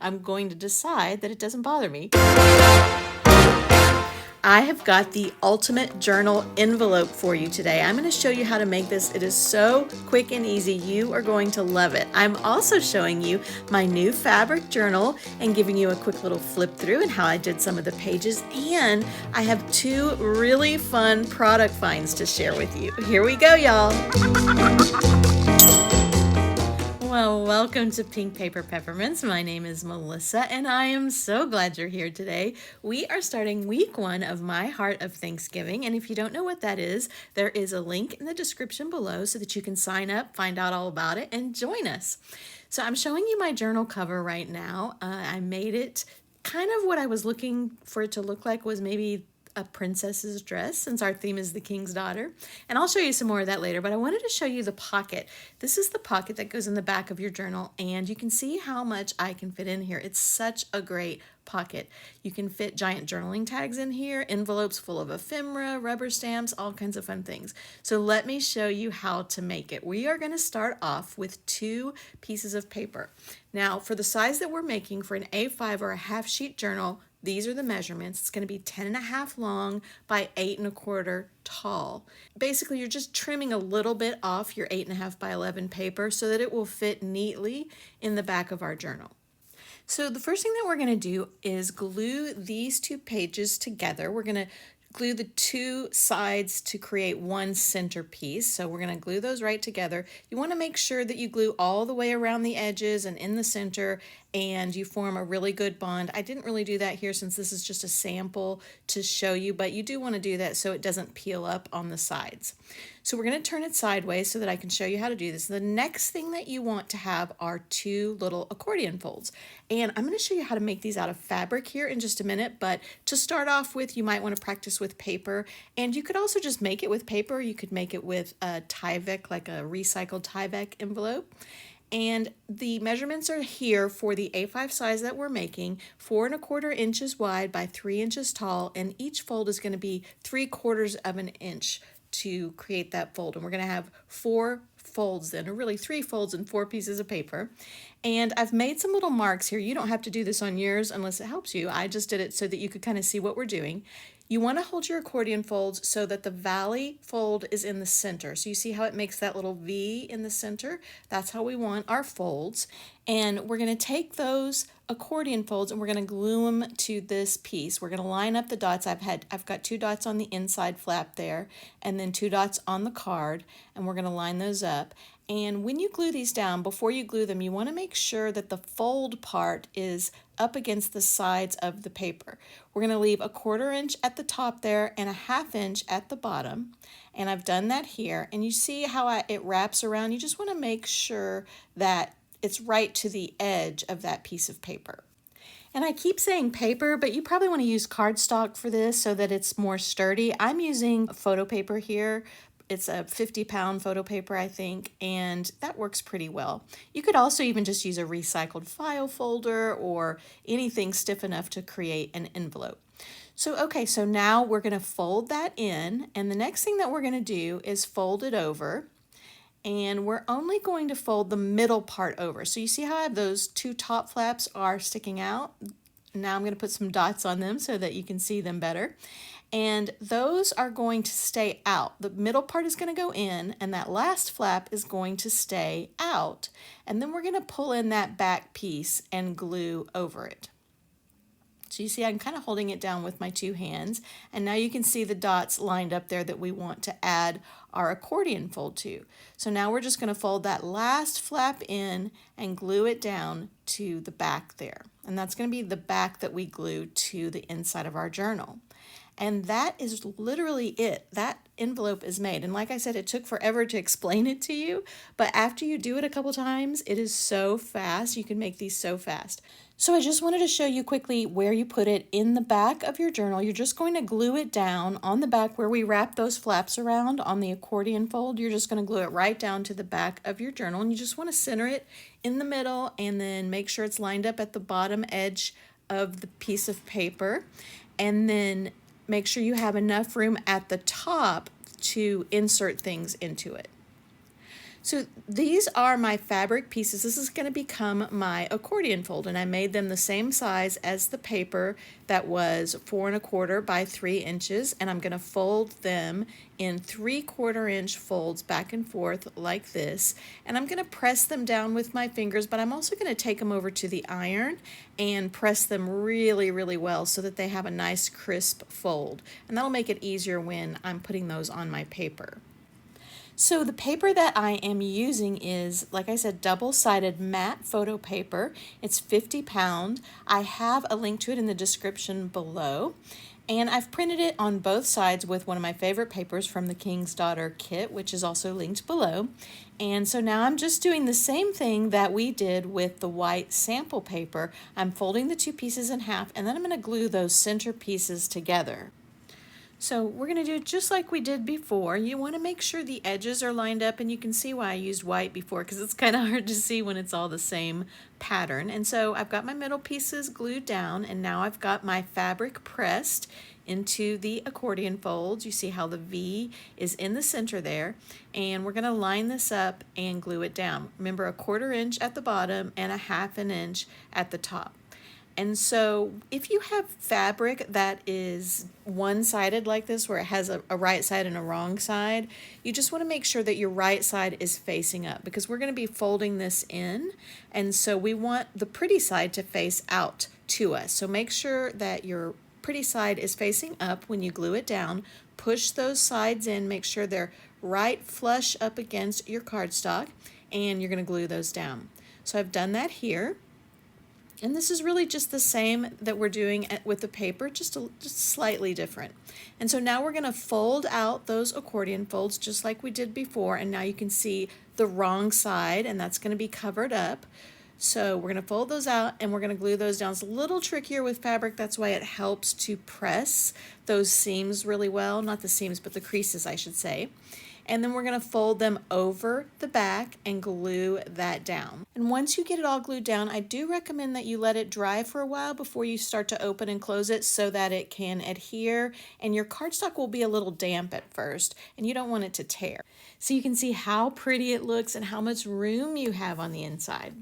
I'm going to decide that it doesn't bother me. I have got the ultimate journal envelope for you today. I'm going to show you how to make this. It is so quick and easy. You are going to love it. I'm also showing you my new fabric journal and giving you a quick little flip through and how I did some of the pages. And I have two really fun product finds to share with you. Here we go, y'all. Well, welcome to Pink Paper Peppermints. My name is Melissa, and I am so glad you're here today. We are starting week 1 of My Heart of Thanksgiving, and if you don't know what that is, there is a link in the description below so that you can sign up, find out all about it, and join us. So I'm showing you my journal cover right now. I made it kind of what I was looking for it to look like was maybe a princess's dress, since our theme is the king's daughter. And I'll show you some more of that later, but I wanted to show you the pocket. This is the pocket that goes in the back of your journal, and you can see how much I can fit in here. It's such a great pocket. You can fit giant journaling tags in here, envelopes full of ephemera, rubber stamps, all kinds of fun things. So let me show you how to make it. We are going to start off with 2 pieces of paper. Now, for the size that we're making for an A5 or a half sheet journal, these are the measurements. It's going to be 10.5 long by 8.25 tall. Basically, you're just trimming a little bit off your 8.5 by 11 paper so that it will fit neatly in the back of our journal. So the first thing that we're going to do is glue these 2 pages together. We're going to glue the 2 sides to create one centerpiece. So we're going to glue those right together. You want to make sure that you glue all the way around the edges and in the center, and you form a really good bond. I didn't really do that here since this is just a sample to show you, but you do want to do that so it doesn't peel up on the sides. So we're going to turn it sideways so that I can show you how to do this. The next thing that you want to have are 2 little accordion folds. And I'm going to show you how to make these out of fabric here in just a minute, but to start off with, you might want to practice with paper. And you could also just make it with paper. You could make it with a Tyvek, like a recycled Tyvek envelope. And the measurements are here for the A5 size that we're making, 4.25 inches wide by 3 inches tall, and each fold is going to be 3/4 of an inch to create that fold. And we're going to have 4 folds then, or really 3 folds and 4 pieces of paper. And I've made some little marks here. You don't have to do this on yours unless it helps you. I just did it so that you could kind of see what we're doing. You want to hold your accordion folds so that the valley fold is in the center. So you see how it makes that little V in the center? That's how we want our folds. And we're going to take those accordion folds and we're going to glue them to this piece. We're going to line up the dots. I've got 2 dots on the inside flap there, and then 2 dots on the card, and we're going to line those up. And when you glue these down, before you glue them, you want to make sure that the fold part is up against the sides of the paper. We're going to leave 1/4 inch at the top there and 1/2 inch at the bottom. And I've done that here. And you see how it wraps around? You just want to make sure that it's right to the edge of that piece of paper. And I keep saying paper, but you probably want to use cardstock for this so that it's more sturdy. I'm using photo paper here. It's a 50-pound photo paper, I think, and that works pretty well. You could also even just use a recycled file folder or anything stiff enough to create an envelope. So, okay, so now we're going to fold that in, and the next thing that we're going to do is fold it over, and we're only going to fold the middle part over. So you see how I have those 2 top flaps are sticking out? Now I'm going to put some dots on them so that you can see them better. And those are going to stay out. The middle part is going to go in, and that last flap is going to stay out. And then we're going to pull in that back piece and glue over it. So you see I'm kind of holding it down with my 2 hands, and now you can see the dots lined up there that we want to add our accordion fold to. So now we're just going to fold that last flap in and glue it down to the back there. And that's going to be the back that we glue to the inside of our journal. And that is literally it. That envelope is made. And like I said, it took forever to explain it to you, but after you do it a couple times, it is so fast. You can make these so fast. So I just wanted to show you quickly where you put it in the back of your journal. You're just going to glue it down on the back where we wrap those flaps around on the accordion fold. You're just going to glue it right down to the back of your journal, and you just want to center it in the middle and then make sure it's lined up at the bottom edge of the piece of paper, and then make sure you have enough room at the top to insert things into it. So these are my fabric pieces. This is going to become my accordion fold, and I made them the same size as the paper that was 4¼ by 3 inches, and I'm going to fold them in 3/4 inch folds back and forth like this, and I'm going to press them down with my fingers, but I'm also going to take them over to the iron and press them really, really well so that they have a nice crisp fold, and that'll make it easier when I'm putting those on my paper. So the paper that I am using is, like I said, double-sided matte photo paper. It's 50 pound. I have a link to it in the description below. And I've printed it on both sides with one of my favorite papers from the King's Daughter kit, which is also linked below. And so now I'm just doing the same thing that we did with the white sample paper. I'm folding the two pieces in half, and then I'm going to glue those center pieces together. So we're going to do it just like we did before. You want to make sure the edges are lined up, and you can see why I used white before because it's kind of hard to see when it's all the same pattern. And so I've got my middle pieces glued down, and now I've got my fabric pressed into the accordion folds. You see how the V is in the center there, and we're going to line this up and glue it down. Remember, 1/4 inch at the bottom and 1/2 inch at the top. And so if you have fabric that is one-sided like this, where it has a right side and a wrong side, you just want to make sure that your right side is facing up because we're going to be folding this in. And so we want the pretty side to face out to us. So make sure that your pretty side is facing up when you glue it down. Push those sides in, make sure they're right flush up against your cardstock, and you're going to glue those down. So I've done that here. And this is really just the same that we're doing with the paper, just slightly different. And so now we're going to fold out those accordion folds just like we did before, and now you can see the wrong side, and that's going to be covered up. So we're going to fold those out, and we're going to glue those down. It's a little trickier with fabric, that's why it helps to press those seams really well, not the seams, but the creases, I should say. And then we're going to fold them over the back and glue that down. And once you get it all glued down, I do recommend that you let it dry for a while before you start to open and close it so that it can adhere, and your cardstock will be a little damp at first and you don't want it to tear. So you can see how pretty it looks and how much room you have on the inside.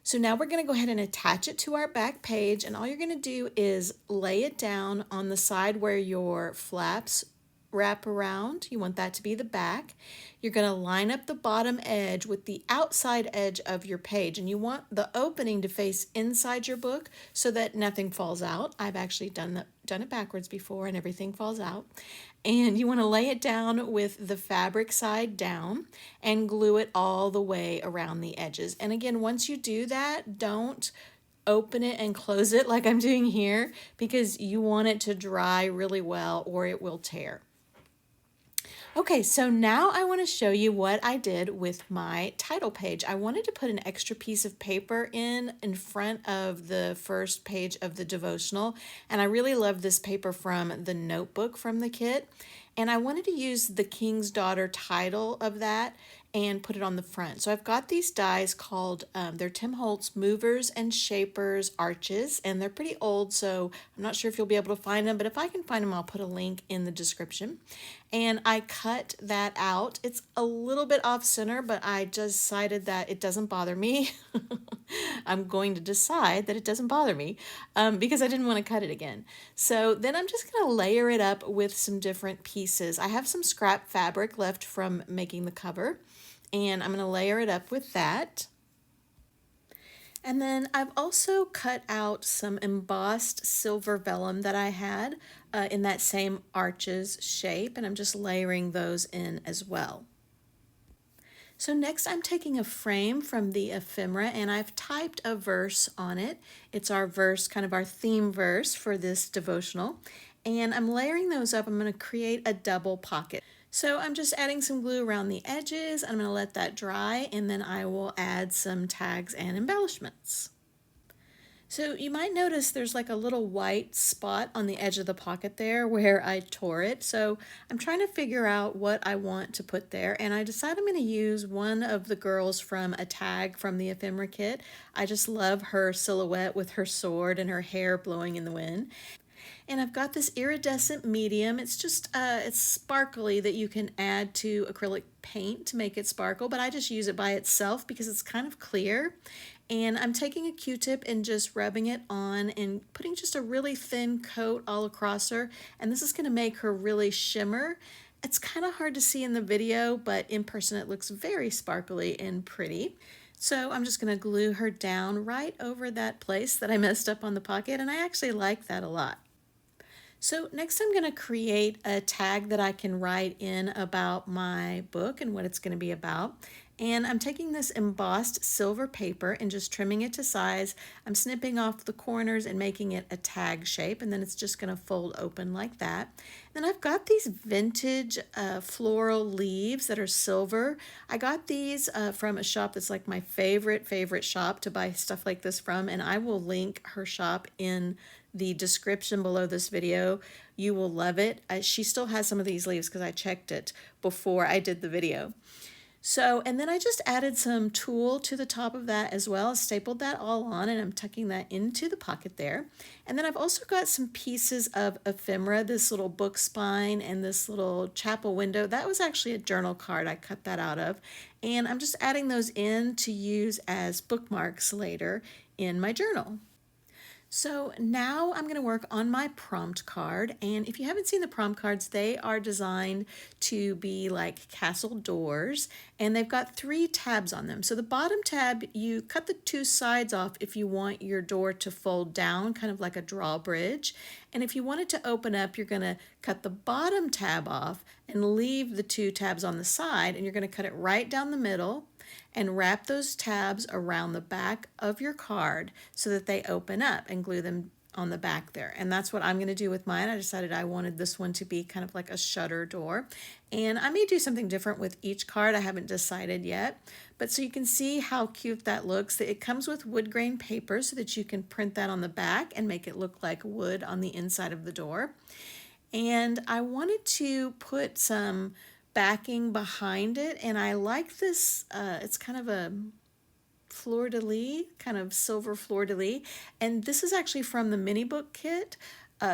So now we're going to go ahead and attach it to our back page, and all you're going to do is lay it down on the side where your flaps wrap around. You want that to be the back. You're going to line up the bottom edge with the outside edge of your page, and you want the opening to face inside your book so that nothing falls out. I've actually done it backwards before and everything falls out. And you want to lay it down with the fabric side down and glue it all the way around the edges. And again, once you do that, don't open it and close it like I'm doing here because you want it to dry really well or it will tear. Okay, so now I want to show you what I did with my title page. I wanted to put an extra piece of paper in front of the first page of the devotional, and I really love this paper from the notebook from the kit, and I wanted to use the King's Daughter title of that and put it on the front. So I've got these dies called, they're Tim Holtz Movers and Shapers Arches, and they're pretty old, so I'm not sure if you'll be able to find them, but if I can find them, I'll put a link in the description. And I cut that out. It's a little bit off center, but I decided that it doesn't bother me. I'm going to decide that it doesn't bother me because I didn't want to cut it again. So then I'm just going to layer it up with some different pieces. I have some scrap fabric left from making the cover, and I'm going to layer it up with that. And then I've also cut out some embossed silver vellum that I had in that same arches shape, and I'm just layering those in as well. So next I'm taking a frame from the ephemera, and I've typed a verse on it. It's our verse, kind of our theme verse for this devotional, and I'm layering those up. I'm going to create a double pocket. So I'm just adding some glue around the edges. I'm going to let that dry, and then I will add some tags and embellishments. So you might notice there's like a little white spot on the edge of the pocket there where I tore it. So I'm trying to figure out what I want to put there, and I decided I'm going to use one of the girls from a tag from the ephemera kit. I just love her silhouette with her sword and her hair blowing in the wind. And I've got this iridescent medium. It's just, it's sparkly that you can add to acrylic paint to make it sparkle, but I just use it by itself because it's kind of clear. And I'm taking a Q-tip and just rubbing it on and putting just a really thin coat all across her. And this is going to make her really shimmer. It's kind of hard to see in the video, but in person it looks very sparkly and pretty. So I'm just going to glue her down right over that place that I messed up on the pocket, and I actually like that a lot. So next I'm going to create a tag that I can write in about my book and what it's going to be about. And I'm taking this embossed silver paper and just trimming it to size. I'm snipping off the corners and making it a tag shape, and then it's just going to fold open like that. Then I've got these vintage floral leaves that are silver. I got these from a shop that's like my favorite shop to buy stuff like this from, and I will link her shop in the description below this video. You will love it. She still has some of these leaves because I checked it before I did the video. So, and then I just added some tulle to the top of that as well, stapled that all on, and I'm tucking that into the pocket there. And then I've also got some pieces of ephemera, this little book spine and this little chapel window. That was actually a journal card I cut that out of. And I'm just adding those in to use as bookmarks later in my journal. So now I'm going to work on my prompt card, and if you haven't seen the prompt cards, they are designed to be like castle doors, and they've got 3 tabs on them. So the bottom tab, you cut the 2 sides off if you want your door to fold down, kind of like a drawbridge. And if you want it to open up, you're going to cut the bottom tab off and leave the 2 tabs on the side, and you're going to cut it right down the middle and wrap those tabs around the back of your card so that they open up, and glue them on the back there. And that's what I'm going to do with mine. I decided I wanted this one to be kind of like a shutter door, and I may do something different with each card. I haven't decided yet, but so you can see how cute that looks. It comes with wood grain paper so that you can print that on the back and make it look like wood on the inside of the door. And I wanted to put some backing behind it, and I like this, it's kind of a fleur-de-lis, kind of silver fleur-de-lis, and this is actually from the mini book kit,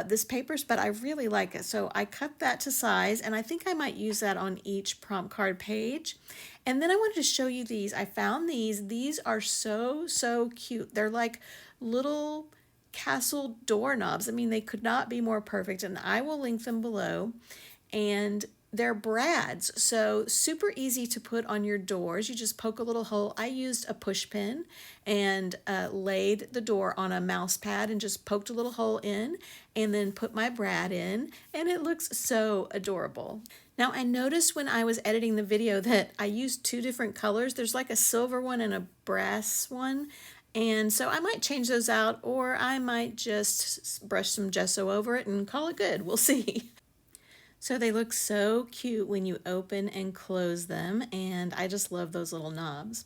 this papers, but I really like it. So I cut that to size, and I think I might use that on each prompt card page. And then I wanted to show you these. I found these are so cute. They're like little castle doorknobs. I mean, they could not be more perfect, and I will link them below. And they're brads, so super easy to put on your doors. You just poke a little hole. I used a push pin and laid the door on a mouse pad and just poked a little hole in, and then put my brad in, and it looks so adorable. Now I noticed when I was editing the video that I used 2 different colors. There's like a silver one and a brass one. And so I might change those out, or I might just brush some gesso over it and call it good. We'll see. So they look so cute when you open and close them, and I just love those little knobs.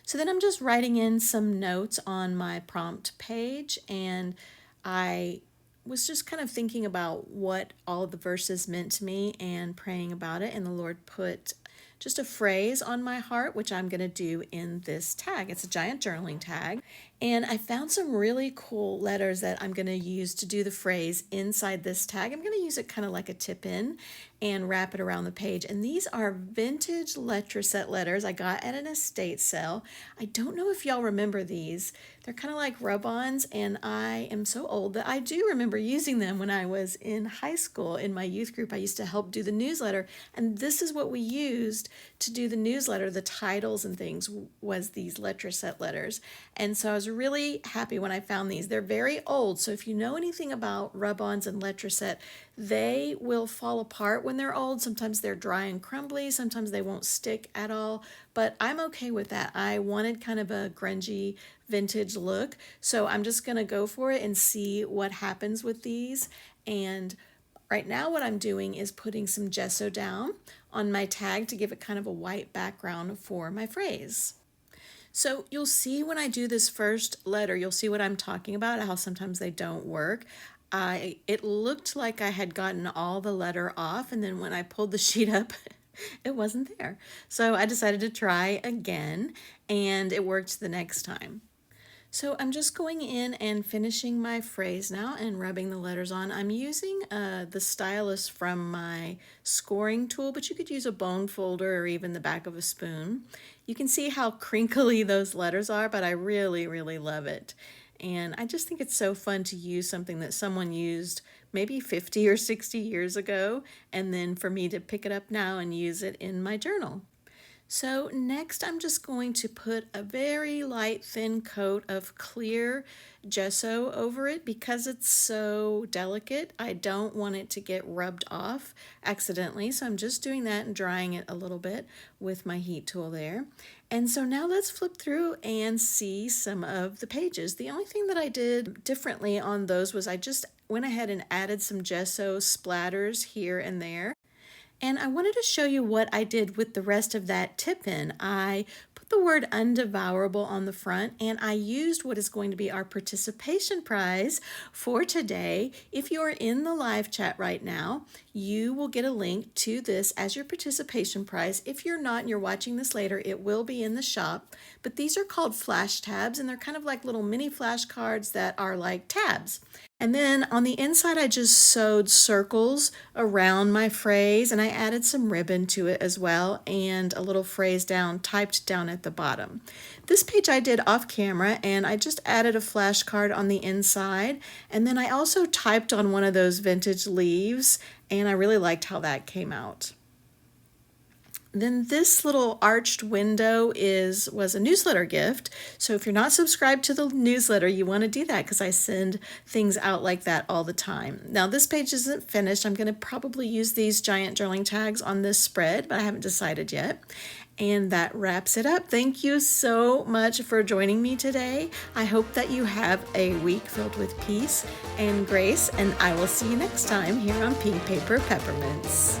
So then I'm just writing in some notes on my prompt page, and I was just kind of thinking about what all of the verses meant to me and praying about it, and the Lord put just a phrase on my heart, which I'm going to do in this tag. It's a giant journaling tag. And I found some really cool letters that I'm going to use to do the phrase inside this tag. I'm going to use it kind of like a tip-in and wrap it around the page. And these are vintage Letraset letters I got at an estate sale. I don't know if y'all remember these. They're kind of like rub-ons, and I am so old that I do remember using them when I was in high school. In my youth group, I used to help do the newsletter, and this is what we used to do the newsletter. The titles and things was these Letraset letters. And so I was really happy when I found these. They're very old, so if you know anything about rub-ons and Letraset, they will fall apart when they're old. Sometimes they're dry and crumbly, sometimes they won't stick at all, but I'm okay with that. I wanted kind of a grungy vintage look, so I'm just gonna go for it and see what happens with these. And right now what I'm doing is putting some gesso down on my tag to give it kind of a white background for my phrase. So you'll see when I do this first letter, you'll see what I'm talking about, how sometimes they don't work. It looked like I had gotten all the letter off, and then when I pulled the sheet up, it wasn't there. So I decided to try again, and it worked the next time. So I'm just going in and finishing my phrase now and rubbing the letters on. I'm using the stylus from my scoring tool, but you could use a bone folder or even the back of a spoon. You can see how crinkly those letters are, but I really, really love it. And I just think it's so fun to use something that someone used maybe 50 or 60 years ago, and then for me to pick it up now and use it in my journal. So next I'm just going to put a very light thin coat of clear gesso over it because it's so delicate. I don't want it to get rubbed off accidentally, so I'm just doing that and drying it a little bit with my heat tool there. And so now let's flip through and see some of the pages. The only thing that I did differently on those was I just went ahead and added some gesso splatters here and there. And I wanted to show you what I did with the rest of that tip-in. I put the word undevourable on the front, and I used what is going to be our participation prize for today. If you're in the live chat right now, you will get a link to this as your participation prize. If you're not and you're watching this later, it will be in the shop. But these are called flash tabs, and they're kind of like little mini flashcards that are like tabs. And then on the inside, I just sewed circles around my phrase, and I added some ribbon to it as well, and a little phrase typed down at the bottom. This page I did off camera, and I just added a flashcard on the inside, and then I also typed on one of those vintage leaves, and I really liked how that came out. Then this little arched window was a newsletter gift. So if you're not subscribed to the newsletter, you want to do that because I send things out like that all the time. Now this page isn't finished. I'm going to probably use these giant journaling tags on this spread, but I haven't decided yet. And that wraps it up. Thank you so much for joining me today. I hope that you have a week filled with peace and grace, and I will see you next time here on Pink Paper Peppermints.